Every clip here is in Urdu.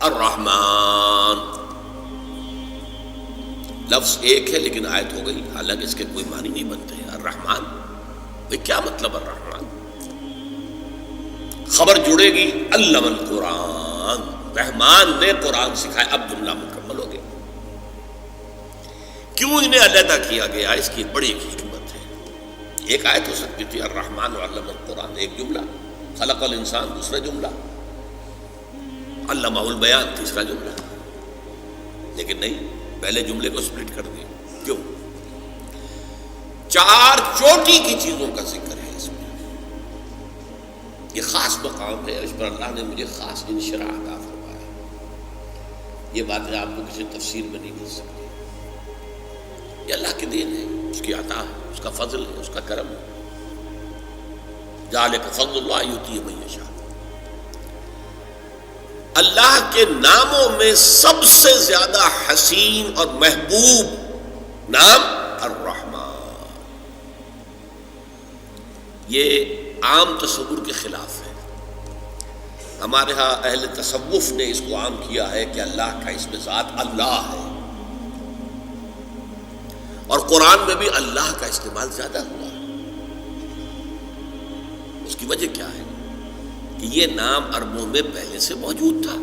الرحمن لفظ ایک ہے لیکن آیت ہو گئی، حالانکہ اس کے کوئی معنی نہیں بنتے ہیں۔ الرحمن بھئی کیا مطلب الرحمن؟ خبر جڑے گی علم القرآن، رحمان نے قرآن سکھایا، اب جملہ مکمل ہو گیا۔ کیوں انہیں علیحدہ کیا گیا؟ اس کی بڑی ایک حکمت ہے۔ ایک آیت ہو سکتی تھی الرحمن علم القرآن، ایک جملہ، خلق الانسان دوسرا جملہ، علمہ البیان تیسرا جملہ، لیکن نہیں، پہلے جملے کو سپلٹ کر دیا۔ کیوں؟ چار چوٹی کی چیزوں کا ذکر ہے اس میں، یہ خاص مقام ہے، اس پر اللہ نے مجھے خاص انشراح عطا فرمایا۔ یہ باتیں آپ کو کسی تفسیر میں نہیں مل سکتی، یہ اللہ کی دین ہے، اس کی عطا ہے، اس کا فضل ہے، اس کا کرم ہے۔ ذالک فضل اللہ یؤتیہ من یشاء۔ اللہ کے ناموں میں سب سے زیادہ حسین اور محبوب نام الرحمن، یہ عام تصور کے خلاف ہے۔ ہمارے ہاں اہل تصوف نے اس کو عام کیا ہے کہ اللہ کا اسم ذات اللہ ہے، اور قرآن میں بھی اللہ کا استعمال زیادہ ہوا ہے۔ اس کی وجہ کیا ہے؟ کہ یہ نام عربوں میں پہلے سے موجود تھا۔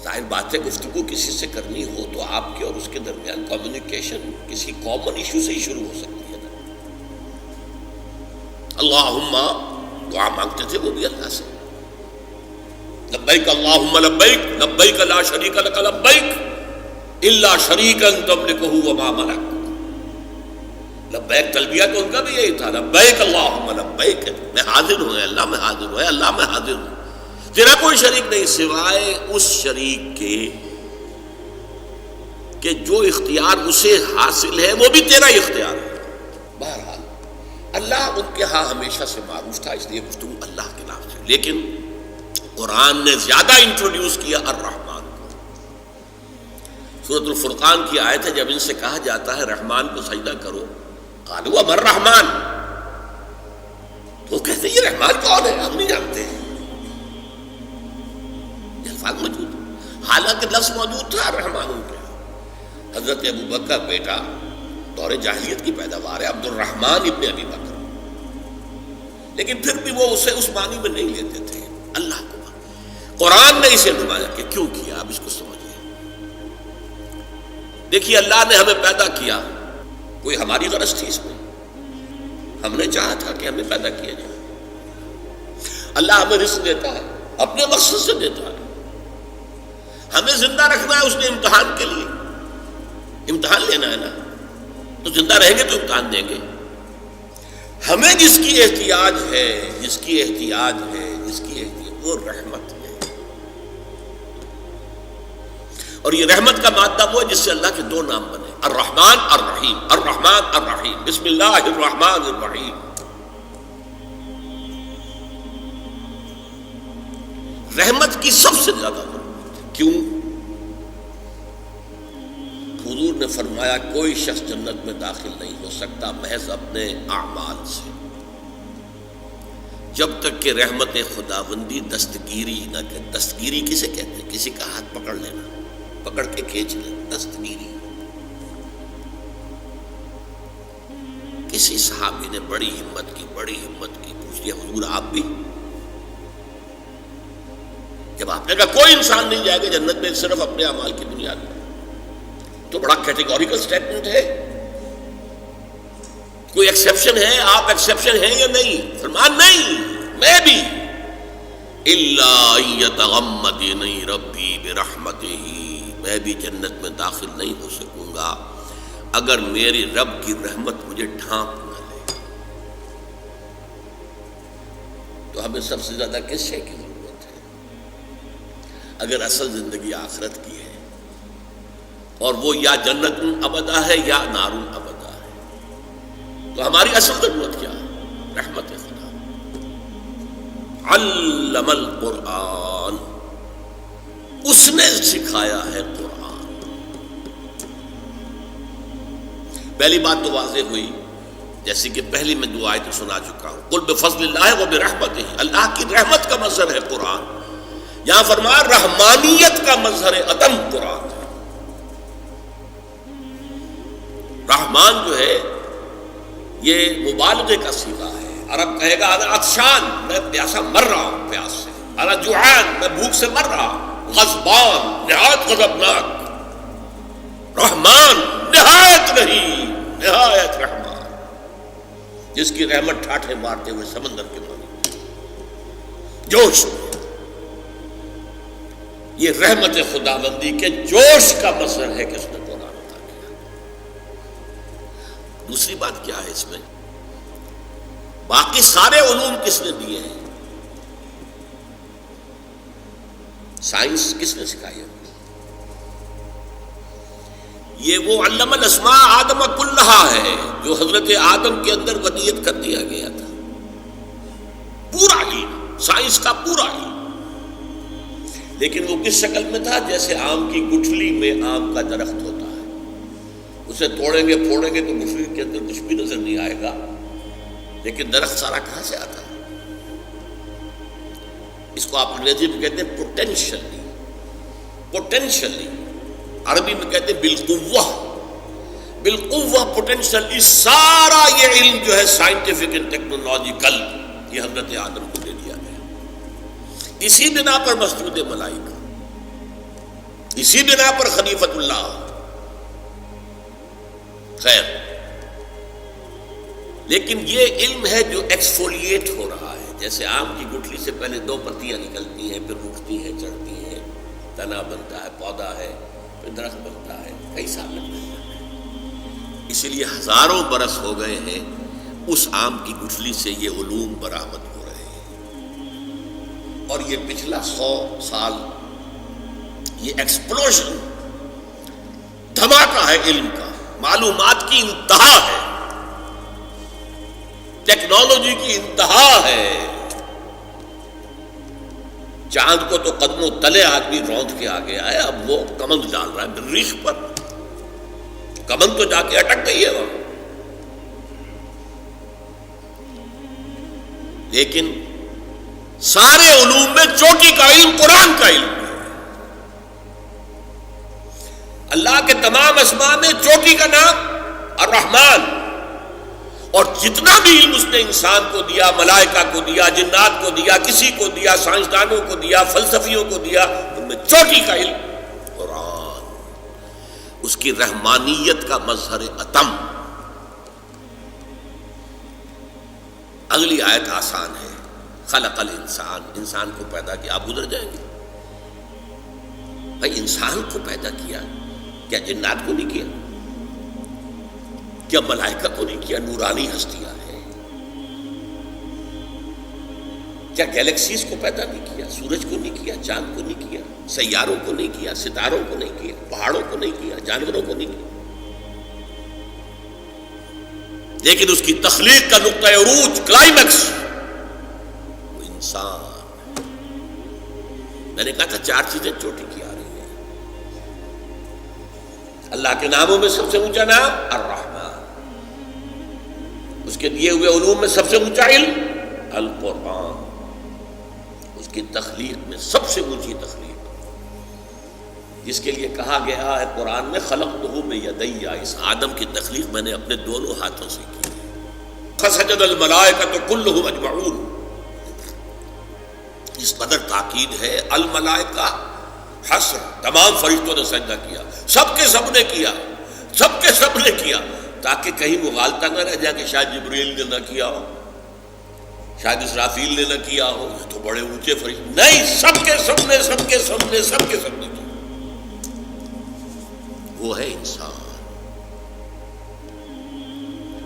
ظاہر بات ہے گفتگو کسی سے کرنی ہو تو آپ کے اور اس کے درمیان کمیونیکیشن کسی کامن ایشو سے ہی شروع ہو سکتی ہے نا۔ اللہم دعا مانگتے تھے وہ بھی اللہ سے، لبیک اللہم لبیک لبیک لا شریک لک لبیک الا شریکا تملکہ وما ملک۔ لبیک تلبیہ تو ان کا بھی یہی تھا، لبیک اللہم لبیک، میں حاضر ہوں اللہ، میں حاضر ہوں اللہ، میں حاضر ہوں، تیرا کوئی شریک نہیں سوائے اس شریک کے کہ جو اختیار اسے حاصل ہے وہ بھی تیرا ہی اختیار ہے۔ بہرحال اللہ ان کے ہاں ہمیشہ سے معروف تھا، اس لیے گفتگو اللہ کے نام سے، لیکن قرآن نے زیادہ انٹروڈیوس کیا الرحمن کو۔ سورۃ الفرقان کی آیت ہے، جب ان سے کہا جاتا ہے رحمان کو سجدہ کرو، قالوا من الرحمن، تو کہتے ہیں یہ رحمان کون ہے، ہم نہیں جانتے ہیں، یہ الفاظ موجود، حالانکہ لفظ موجود تھا رحمان ان کے۔ حضرت ابو بکر بیٹا دور جاہلیت کی پیداوار ہے، عبد الرحمن ابن ابی بکر، لیکن پھر بھی وہ اسے اس معنی میں نہیں لیتے تھے، اللہ کو۔ قرآن نے اسے نمایا کہ کیوں کیا، اب اس کو سمجھیے۔ دیکھیے اللہ نے ہمیں پیدا کیا، کوئی ہماری غرض تھی اس میں، ہم نے چاہا تھا کہ ہمیں پیدا کیا جائے۔ اللہ ہمیں رزق دیتا ہے، اپنے مقصد سے دیتا ہے، ہمیں زندہ رکھنا ہے اس نے امتحان کے لیے، امتحان لینا ہے نا، تو زندہ رہیں گے تو امتحان دیں گے۔ ہمیں جس کی احتیاج ہے، جس کی احتیاج ہے، جس کی احتیاج، وہ رحمت ہے، اور یہ رحمت کا مادہ وہ ہے جس سے اللہ کے دو نام بنے، الرحمن الرحیم، الرحمن الرحیم، بسم اللہ الرحمن الرحیم۔ رحمت کی سب سے زیادہ ضرورت ہے، کیوں؟ حضور نے فرمایا کوئی شخص جنت میں داخل نہیں ہو سکتا محض اپنے اعمال سے، جب تک کہ رحمت خداوندی دستگیری نہ کرے۔ دستگیری کسے کہتے ہیں؟ کسی کا ہاتھ پکڑ لینا، پکڑ کے کھینچ لینا، دستگیری۔ کسی صحابی نے بڑی ہمت کی، پوچھ لیا حضور آپ بھی؟ جب آپ نے کہا کوئی انسان نہیں جائے گا جنت میں صرف اپنے اعمال کی بنیاد پر، تو بڑا کیٹیگوریکل سٹیٹمنٹ ہے، کوئی ایکسیپشن ہے؟ آپ ایکسیپشن ہیں یا نہیں؟ فرمان نہیں، میں بھی، الا ان یتغمدنی ربی برحمتہ، میں بھی جنت میں داخل نہیں ہو سکوں گا اگر میری رب کی رحمت مجھے ڈھانپ نہ لے۔ تو ہمیں سب سے زیادہ کس شے کی ضرورت ہے؟ اگر اصل زندگی آخرت کی ہے، اور وہ یا جنت ابدا ہے یا نار ابدا ہے، تو ہماری اصل ضرورت کیا ہے؟ رحمت خدا۔ علم القرآن، اس نے سکھایا ہے قرآن۔ پہلی بات تو واضح ہوئی، جیسے کہ پہلی میں دو آیتیں سنا چکا ہوں، قل بفضل اللہ و برحمتہ، اللہ کی رحمت کا مظہر ہے قرآن، یہاں فرمایا رحمانیت کا مظہر عدم قرآن ہے. رحمان جو ہے یہ مبالغے کا صیغہ ہے. عرب کہے گا انا عطشان، میں پیاسا مر رہا ہوں پیاس سے. انا جوعان، میں بھوک سے مر رہا ہوں. غضبان، نہایت غضبناک. رحمان، نہایت نہیں، نہایت رحمان، جس کی رحمت ٹھاٹھے مارتے ہوئے سمندر کے پانی جوش. یہ رحمت خداوندی کے جوش کا مظہر ہے کہ اس نے قرآن عطا کیا. دوسری بات کیا ہے اس میں؟ باقی سارے علوم کس نے دیے ہیں؟ سائنس کس نے سکھائی ہے؟ یہ وہ علم الاسماء آدم کلھا ہے جو حضرت آدم کے اندر ودیت کر دیا گیا تھا. پورا علم، سائنس کا پورا علم. لیکن وہ کس شکل میں تھا؟ جیسے آم کی گٹھلی میں آم کا درخت ہوتا ہے. اسے توڑیں گے پھوڑیں گے تو گٹھلی کے اندر کچھ بھی نظر نہیں آئے گا، لیکن درخت سارا کہاں سے آتا ہے؟ اس کو آپ انگریزی میں کہتے ہیں پوٹینشلی. پوٹینشلی عربی میں کہتے ہیں بالقوہ. بالقوہ پوٹینشلی سارا یہ علم جو ہے سائنٹیفک اینڈ ٹیکنالوجیکل یہ حضرت آدم کو دے دیا گیا. اسی بنا پر مسجود ملائکہ، اسی بنا پر خلیفۃ اللہ. خیر، لیکن یہ علم ہے جو ایکسفولیٹ ہو رہا ہے. جیسے آم کی گٹھلی سے پہلے 2 پتیاں نکلتی ہیں، پھر اٹھتی ہیں، چڑھتی ہیں، تنا بنتا ہے، پودا ہے، پھر درخت بنتا ہے. کئی سال لگتے ہیں. اسی لیے ہزاروں برس ہو گئے ہیں اس آم کی گٹھلی سے یہ علوم برآمد ہو رہے ہیں. اور یہ پچھلا 100 سال یہ ایکسپلوژن، دھماکہ ہے علم کا. معلومات کی انتہا ہے، ٹیکنالوجی کی انتہا ہے. چاند کو تو قدموں تلے آدمی روند کے آ گیا ہے، اب وہ کمند ڈال رہا ہے مریخ پر. کمند تو جا کے اٹک گئی ہے وہاں. لیکن سارے علوم میں چوٹی کا علم قرآن کا علم ہے. اللہ کے تمام اسماء میں چوٹی کا نام الرحمن. اور جتنا بھی علم اس نے انسان کو دیا، ملائکہ کو دیا، جنات کو دیا، کسی کو دیا، سائنسدانوں کو دیا، فلسفیوں کو دیا، ان میں چوٹی کا علم قرآن. اس کی رحمانیت کا مظہر عتم. اگلی آیت آسان ہے. خلق الانسان، انسان کو پیدا کیا. آپ گزر جائیں گے. بھائی انسان کو پیدا کیا، کیا جنات کو نہیں کیا؟ کیا ملائکہ کو نہیں کیا؟ نورانی ہستیاں ہیں. کیا گیلیکسیز کو پیدا نہیں کیا؟ سورج کو نہیں کیا؟ چاند کو نہیں کیا؟ سیاروں کو نہیں کیا؟ ستاروں کو نہیں کیا؟ پہاڑوں کو نہیں کیا؟ جانوروں کو نہیں کیا؟ لیکن اس کی تخلیق کا نقطہ عروج، کلائمیکس، وہ انسان. میں نے کہا تھا 4 چیزیں چوٹی کی آ رہی ہیں. اللہ کے ناموں میں سب سے اونچا نام الرحمن. اس کے دیے ہوئے علوم میں سب سے اونچا علم القرآن. اس کی تخلیق میں سب سے اونچی تخلیق، جس کے لیے کہا گیا ہے قرآن میں خلقتہ بیدی. اس آدم کی تخلیق میں نے اپنے دونوں ہاتھوں سے کی. فسجد الملائکۃ کلھم اجمعون. اس قدر تاکید ہے. الملائکہ حصر، تمام فرشتوں نے سجدہ کیا. سب کے سب نے کیا، سب کے سب نے کیا، تاکہ کہیں مغالطہ نہ رہ جائے کہ شاید جبریل نے نہ کیا ہو، شاید اسرافیل نے نہ کیا ہو، یہ تو بڑے اونچے فرشتے. نہیں، سب کے سب نے، سب کے سب نے، سب کے سب نے کیا. وہ ہے انسان.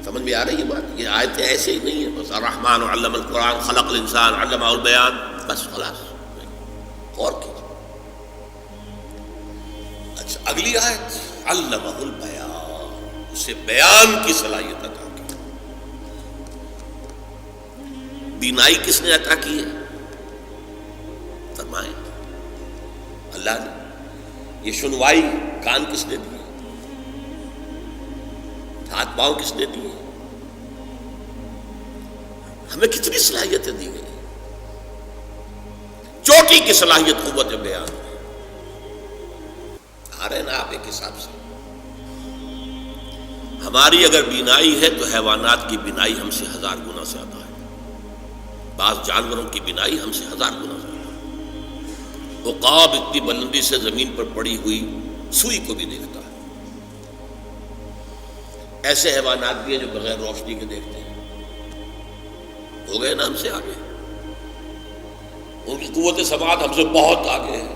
سمجھ میں آ رہی ہے بات؟ یہ آیتیں ایسے ہی نہیں ہیں بس الرحمن علم القرآن خلق الانسان علمہ البیان، بس خلاص. اور کیا؟ اچھا، اگلی آیت علمہ البیان، اسے بیان کی صلاحیت عطا کی. بینائی کس نے عطا کی ہے؟ فرمائیں اللہ نے. یہ سنوائی کان کس نے دیے؟ ہاتھ پاؤں کس نے دیے؟ ہمیں کتنی صلاحیتیں دی گئی. چوٹی چوٹی کی صلاحیت قوت بیان ہے. آ رہے نا آپ ایک حساب سے. ہماری اگر بینائی ہے تو حیوانات کی بینائی ہم سے 1000 گنا زیادہ ہے. بعض جانوروں کی بینائی ہم سے 1000 گنا زیادہ ہے. عقاب اتنی بلندی سے زمین پر پڑی ہوئی سوئی کو بھی دیکھتا ہے. ایسے حیوانات بھی ہیں جو بغیر روشنی کے دیکھتے ہیں. ہو گئے نا ہم سے آگے. ان کی قوت سماعت ہم سے بہت آگے ہے.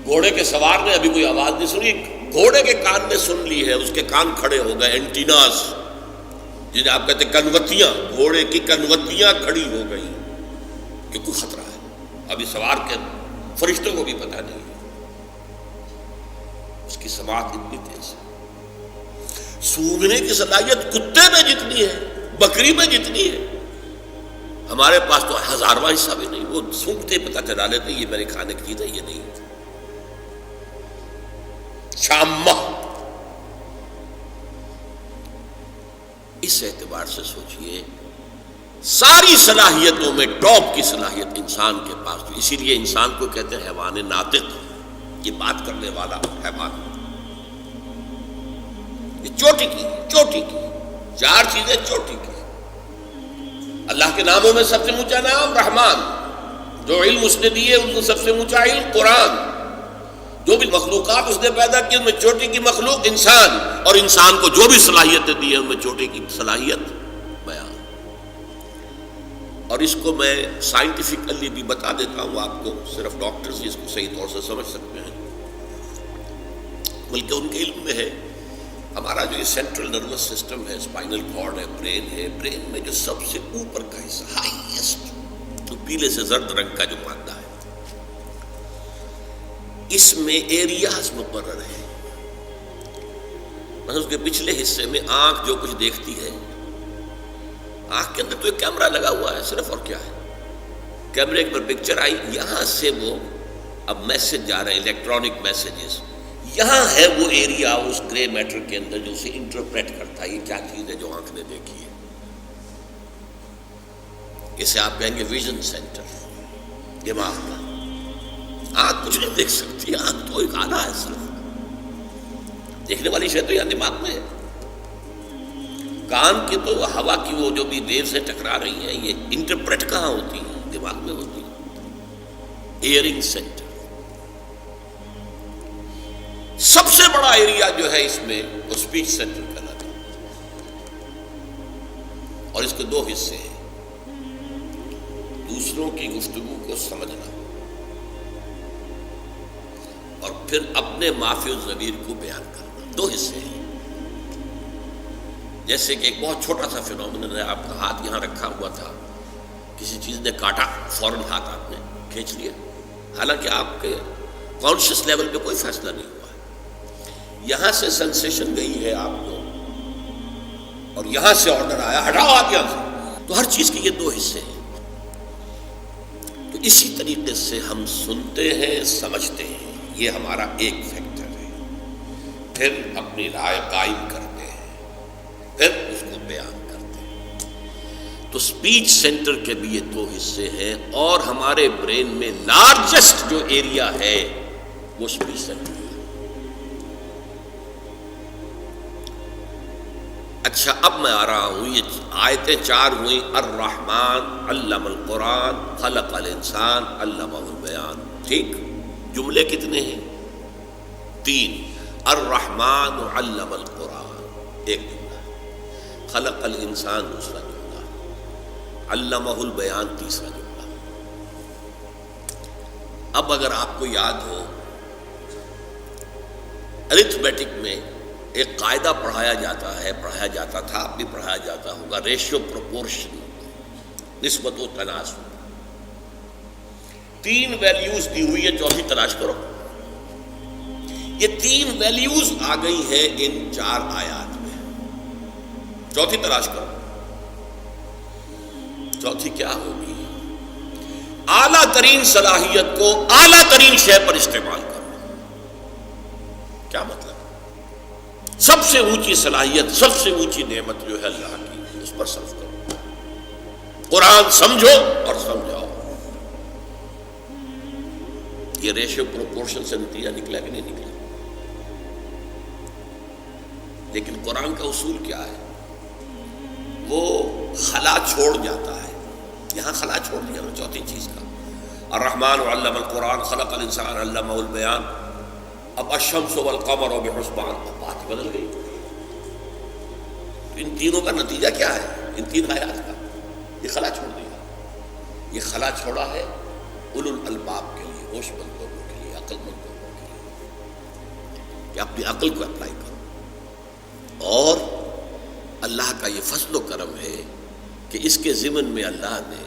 گھوڑے کے سوار نے ابھی کوئی آواز نہیں سنی، گھوڑے کے کان نے سن لی ہے، اس کے کان کھڑے ہو گئے. اینٹیناز جنہیں آپ کہتے ہیں کنوتیاں، گھوڑے کی کنوتیاں کھڑی ہو گئی کہ کوئی خطرہ ہے. ابھی سوار کے فرشتوں کو بھی پتہ نہیں ہے. اس کی سماعت اتنی تیز ہے. سونگنے کی صلاحیت کتے میں جتنی ہے، بکری میں جتنی ہے، ہمارے پاس تو 1000واں حصہ بھی نہیں. وہ سونگتے پتہ چلا لیتے یہ میرے کھانے کی چیز ہے، یہ نہیں ہے. شامہ. اس اعتبار سے سوچئے ساری صلاحیتوں میں ٹاپ کی صلاحیت انسان کے پاس. اسی لیے انسان کو کہتے ہیں حیوان ناطق، یہ بات کرنے والا حیوان. یہ چوٹی کی 4 چیزیں چوٹی کی. اللہ کے ناموں میں سب سے اونچا نام رحمان. جو علم اس نے دیے ان کو سب سے اونچا علم قرآن. جو بھی مخلوقات اس نے پیدا کی ان میں چوٹی کی مخلوق انسان، اور انسان کو جو بھی صلاحیتیں دی ہیں ان میں چوٹی کی صلاحیت بیان. اور اس کو میں سائنٹیفکلی بھی بتا دیتا ہوں آپ کو، صرف ڈاکٹرز اس کو صحیح طور سے سمجھ سکتے ہیں، بلکہ ان کے علم میں ہے. ہمارا جو یہ سینٹرل نروس سسٹم ہے، اسپائنل کارڈ ہے، برین ہے، برین میں جو سب سے اوپر کا حصہ ہائیسٹ، جو پیلے سے زرد رنگ کا جو مادہ ہے، اس میں ایریاز مقرر ہیں. مثلا اس کے پچھلے حصے میں آنکھ جو کچھ دیکھتی ہے، آنکھ کے اندر تو ایک کیمرہ لگا ہوا ہے صرف، اور کیا ہے، کیمرے پر پکچر آئی، یہاں سے وہ اب میسج جا رہے ہیں، الیکٹرانک میسیجز. یہاں ہے وہ ایریا اس گرے میٹر کے اندر جو اسے انٹرپریٹ کرتا ہے یہ کیا چیز ہے جو آنکھ نے دیکھی ہے. اسے آپ کہیں گے ویژن سینٹر، دماغ کا. آنکھ کچھ نہیں دیکھ سکتی، آنکھ تو ایک آلہ ہے صرف. دیکھنے والی شے تو یہاں دماغ میں ہے. کان کی تو ہوا کی وہ جو بھی ویو سے ٹکرا رہی ہیں یہ انٹرپریٹ کہاں ہوتی ہے؟ دماغ میں ہوتی ہے. ایئرنگ سینٹر سب سے بڑا ایریا جو ہے اس میں وہ اسپیچ سینٹر کہلاتا ہے. اور اس کے 2 حصے ہیں، دوسروں کی گفتگو کو سمجھنا اور پھر اپنے مافی الضمیر کو بیان کرنا. 2 حصے ہیں. جیسے کہ ایک بہت چھوٹا سا فینومینن ہے، آپ کا ہاتھ یہاں رکھا ہوا تھا، کسی چیز نے کاٹا، فوراً ہاتھ آپ نے کھینچ لیا، حالانکہ آپ کے کانشیس لیول پہ کوئی فیصلہ نہیں ہوا ہے. یہاں سے سینسیشن گئی ہے آپ کو، اور یہاں سے آرڈر آیا ہٹاؤ آپ یہاں سے. تو ہر چیز کے یہ 2 حصے ہیں. تو اسی طریقے سے ہم سنتے ہیں، سمجھتے ہیں، یہ ہمارا ایک فیکٹر ہے. پھر اپنی رائے قائم کرتے ہیں، پھر اس کو بیان کرتے ہیں. تو اسپیچ سینٹر کے بھی یہ 2 حصے ہیں، اور ہمارے برین میں لارجسٹ جو ایریا ہے وہ اسپیچ سینٹر ہے. اچھا اب میں آ رہا ہوں، یہ آیتیں 4 ہوئیں. الرحمن علم القرآن خلق الانسان علمہ البیان. ٹھیک، جملے کتنے ہیں؟ 3. الرحمن علم القرآن ایک جملہ، خلق الانسان دوسرا جملہ، علمہ البیان تیسرا جملہ. اب اگر آپ کو یاد ہو ارتھمیٹک میں ایک قاعدہ پڑھایا جاتا تھا، اب بھی پڑھایا جاتا ہوگا، ریشیو پروپورشن، نسبت و تناسب. 3 ویلیوز دی ہوئی ہے، 4تھی تلاش کرو. یہ 3 ویلیوز آ گئی ہیں ان 4 آیات میں. 4تھی تلاش کرو. 4تھی کیا ہوگی؟ اعلیٰ ترین صلاحیت کو اعلیٰ ترین شے پر استعمال کرو. کیا مطلب؟ سب سے اونچی صلاحیت، سب سے اونچی نعمت جو ہے اللہ کی، اس پر صرف کرو. قرآن سمجھو اور سمجھاؤ. یہ ریشو پروپورشن سے نتیجہ نکلا کہ نہیں نکلا؟ لیکن قرآن کا اصول کیا ہے؟ وہ خلا چھوڑ جاتا ہے. یہاں خلا چھوڑ دیا نا چوتھی چیز کا. الرحمن علم القرآن خلق الانسان علمہ البیان. اب الشمس والقمر بحسبان، بات بدل گئی. ان تینوں کا نتیجہ کیا ہے؟ ان تین آیات کا یہ خلا چھوڑ دیا. یہ خلا چھوڑا ہے اولو الالباب کے لیے، ہوش مند لوگوں کے لیے، عقل مند لوگوں کے لیے، کہ اپنی عقل کو اپلائی کرو. اور اللہ کا یہ فضل و کرم ہے کہ اس کے ضمن میں اللہ نے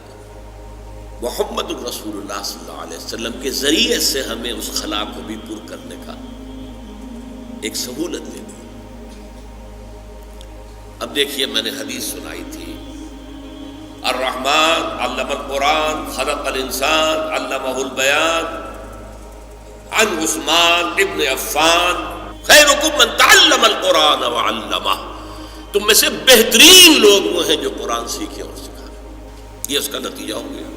محمد الرسول اللہ صلی اللہ علیہ وسلم کے ذریعے سے ہمیں اس خلا کو بھی پر کرنے کا ایک سہولت دے دی. اب دیکھیے، میں نے حدیث سنائی تھی، الرحمن علم القرآن خلق الانسان علمہ البیان، عن عثمان ابن عفان خیرکم من تعلم القرآن وعلمہ. تم میں سے بہترین لوگ وہ ہیں جو قرآن سیکھے اور سکھائے. یہ اس کا نتیجہ ہو گیا.